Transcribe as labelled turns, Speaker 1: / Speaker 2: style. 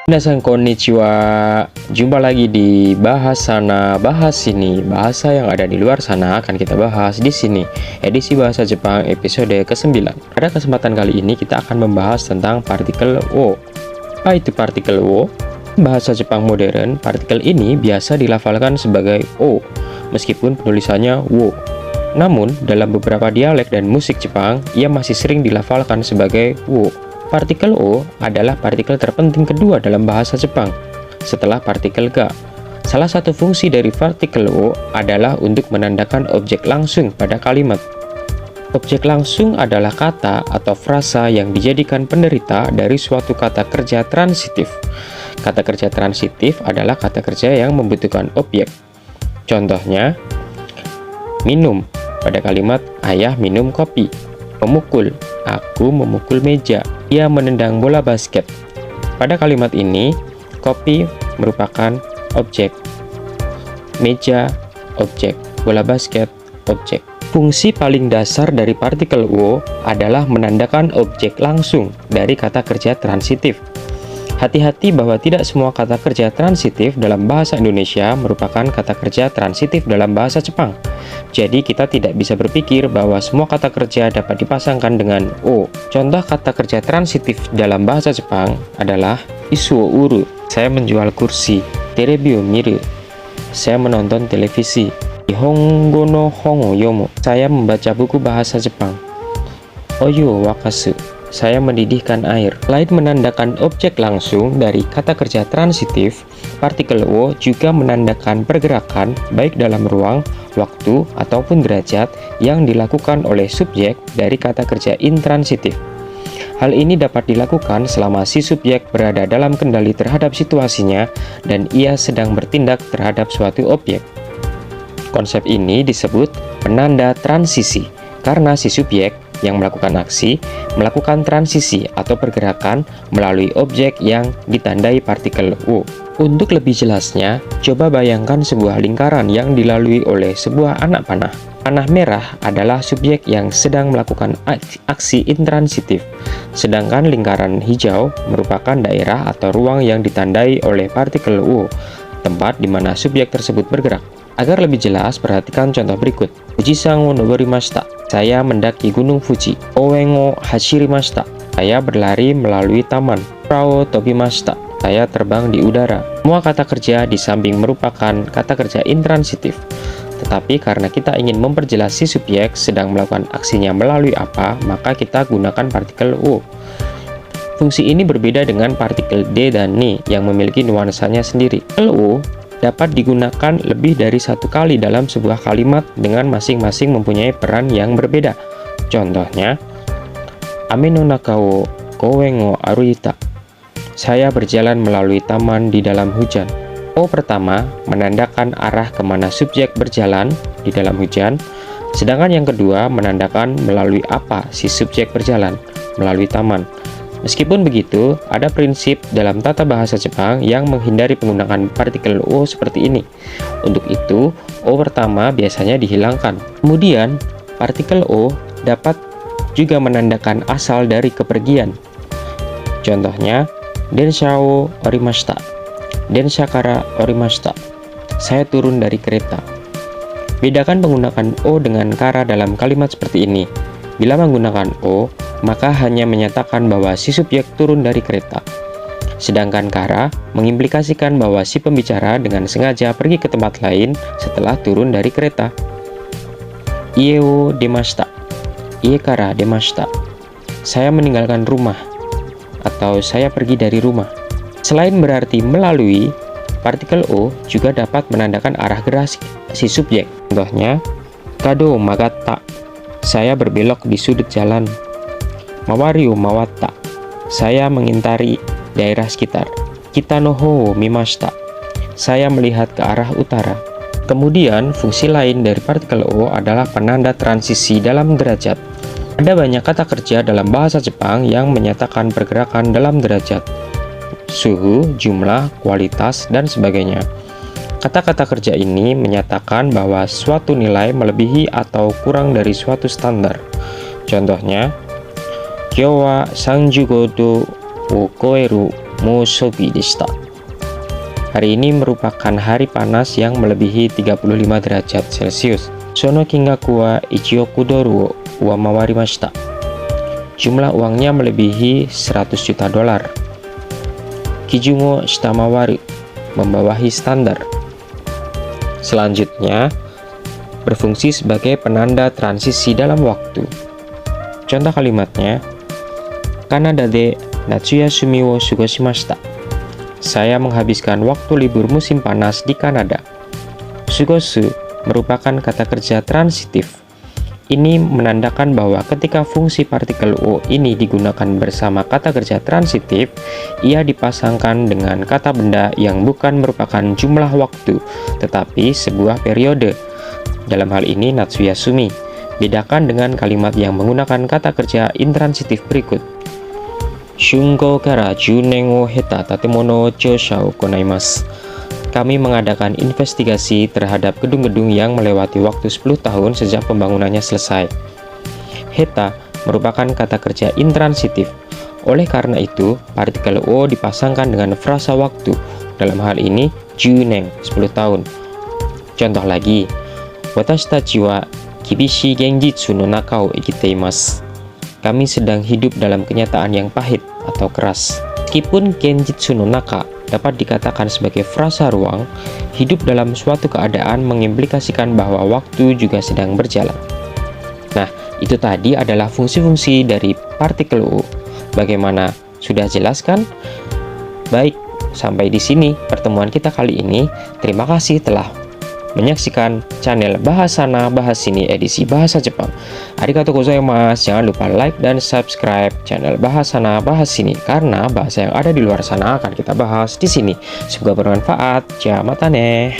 Speaker 1: Minasan konnichiwa. Jumpa lagi di Bahas Sana Bahas Sini. Bahasa yang ada di luar sana akan kita bahas di sini. Edisi Bahasa Jepang episode ke-9. Pada kesempatan kali ini kita akan membahas tentang partikel wo. Apa itu partikel wo? Bahasa Jepang modern, partikel ini biasa dilafalkan sebagai o, meskipun penulisannya wo. Namun, dalam beberapa dialek dan musik Jepang, ia masih sering dilafalkan sebagai wo. Partikel O adalah partikel terpenting kedua dalam bahasa Jepang, setelah partikel ga. Salah satu fungsi dari partikel O adalah untuk menandakan objek langsung pada kalimat. Objek langsung adalah kata atau frasa yang dijadikan penderita dari suatu kata kerja transitif. Kata kerja transitif adalah kata kerja yang membutuhkan objek. Contohnya, minum pada kalimat ayah minum kopi. Memukul, aku memukul meja. Ia menendang bola basket. Pada kalimat ini, kopi merupakan objek, meja objek, bola basket objek. Fungsi paling dasar dari partikel wo adalah menandakan objek langsung dari kata kerja transitif. Hati-hati bahwa tidak semua kata kerja transitif dalam bahasa Indonesia merupakan kata kerja transitif dalam bahasa Jepang. Jadi kita tidak bisa berpikir bahwa semua kata kerja dapat dipasangkan dengan o. Contoh kata kerja transitif dalam bahasa Jepang adalah isuo uru, saya menjual kursi, terebi o miru, saya menonton televisi, nihongo no hon o yomu, saya membaca buku bahasa Jepang, oyu o wakasu, saya mendidihkan air. Selain menandakan objek langsung dari kata kerja transitif, partikel wo juga menandakan pergerakan baik dalam ruang, waktu, ataupun derajat yang dilakukan oleh subjek dari kata kerja intransitif. Hal ini dapat dilakukan selama si subjek berada dalam kendali terhadap situasinya dan ia sedang bertindak terhadap suatu objek. Konsep ini disebut penanda transisi karena si subjek yang melakukan aksi melakukan transisi atau pergerakan melalui objek yang ditandai partikel wo. Untuk lebih jelasnya, coba bayangkan sebuah lingkaran yang dilalui oleh sebuah anak panah. Panah merah adalah subjek yang sedang melakukan aksi intransitif, sedangkan lingkaran hijau merupakan daerah atau ruang yang ditandai oleh partikel wo, tempat di mana subjek tersebut bergerak. Agar lebih jelas, perhatikan contoh berikut. Fujisan wo noborimashita. Saya mendaki Gunung Fuji. Oen wo hashirimashita. Saya berlari melalui taman. Ura wo tobimashita. Saya terbang di udara. Semua kata kerja di samping merupakan kata kerja intransitif. Tetapi karena kita ingin memperjelas si subjek sedang melakukan aksinya melalui apa, maka kita gunakan partikel wo. Fungsi ini berbeda dengan partikel de dan ni yang memiliki nuansanya sendiri. Partikel wo dapat digunakan lebih dari satu kali dalam sebuah kalimat dengan masing-masing mempunyai peran yang berbeda. Contohnya, ame no naka wo koen wo aruita. Saya berjalan melalui taman di dalam hujan. O pertama menandakan arah kemana subjek berjalan di dalam hujan, sedangkan yang kedua menandakan melalui apa si subjek berjalan, melalui taman. Meskipun begitu, ada prinsip dalam tata bahasa Jepang yang menghindari penggunaan partikel o seperti ini. Untuk itu, o pertama biasanya dihilangkan. Kemudian, partikel o dapat juga menandakan asal dari kepergian. Contohnya, densha wo orimashita. Densha kara orimashita. Saya turun dari kereta. Bedakan penggunaan o dengan kara dalam kalimat seperti ini. Bila menggunakan o, maka hanya menyatakan bahwa si subjek turun dari kereta. Sedangkan kara mengimplikasikan bahwa si pembicara dengan sengaja pergi ke tempat lain setelah turun dari kereta. Ie wo demashita. Ie kara demashita. Saya meninggalkan rumah atau saya pergi dari rumah. Selain berarti melalui, partikel o juga dapat menandakan arah gerak si subjek. Contohnya, kado magatta. Saya berbelok di sudut jalan. Mawari wo mawatta. Saya mengintari daerah sekitar. Kita no ho mimashita. Saya melihat ke arah utara. Kemudian, fungsi lain dari partikel o adalah penanda transisi dalam derajat. Ada banyak kata kerja dalam bahasa Jepang yang menyatakan pergerakan dalam derajat. Suhu, jumlah, kualitas, dan sebagainya. Kata-kata kerja ini menyatakan bahwa suatu nilai melebihi atau kurang dari suatu standar. Contohnya, Kyou wa 35 度を超える Musobi deshita. Hari ini merupakan hari panas yang melebihi 35 derajat Celcius. Sono kingaku wa 1 oku doru wo uwamawarimashita. Jumlah uangnya melebihi 100 juta dolar. Kijun wo shitamawaru, membawahi standar. Selanjutnya, berfungsi sebagai penanda transisi dalam waktu. Contoh kalimatnya, Kanada de natsuyasumi wo sugoshimashita. Saya menghabiskan waktu libur musim panas di Kanada. Sugosu merupakan kata kerja transitif. Ini menandakan bahwa ketika fungsi partikel o ini digunakan bersama kata kerja transitif, ia dipasangkan dengan kata benda yang bukan merupakan jumlah waktu, tetapi sebuah periode. Dalam hal ini natsuyasumi. Bedakan dengan kalimat yang menggunakan kata kerja intransitif berikut. Shungo kara 10年を経た建物調査を行います. Kami mengadakan investigasi terhadap gedung-gedung yang melewati waktu 10 tahun sejak pembangunannya selesai. Heta merupakan kata kerja intransitif. Oleh karena itu, partikel o dipasangkan dengan frasa waktu. Dalam hal ini, 10年, 10 tahun. Contoh lagi, Watashi tachi wa kibishii genjitsu no naka o ikite imasu. Kami sedang hidup dalam kenyataan yang pahit atau keras. Meskipun genjitsu no naka dapat dikatakan sebagai frasa ruang, hidup dalam suatu keadaan mengimplikasikan bahwa waktu juga sedang berjalan. Nah, itu tadi adalah fungsi-fungsi dari partikel U. Bagaimana? Sudah jelas kan? Baik, sampai di sini pertemuan kita kali ini. Terima kasih telah menyaksikan channel Bahas Sana Bahas Sini edisi Bahasa Jepang. Arigatou gozaimasu. Jangan lupa like dan subscribe channel Bahas Sana Bahas Sini karena bahasa yang ada di luar sana akan kita bahas di sini. Semoga bermanfaat. Ja, mata ne.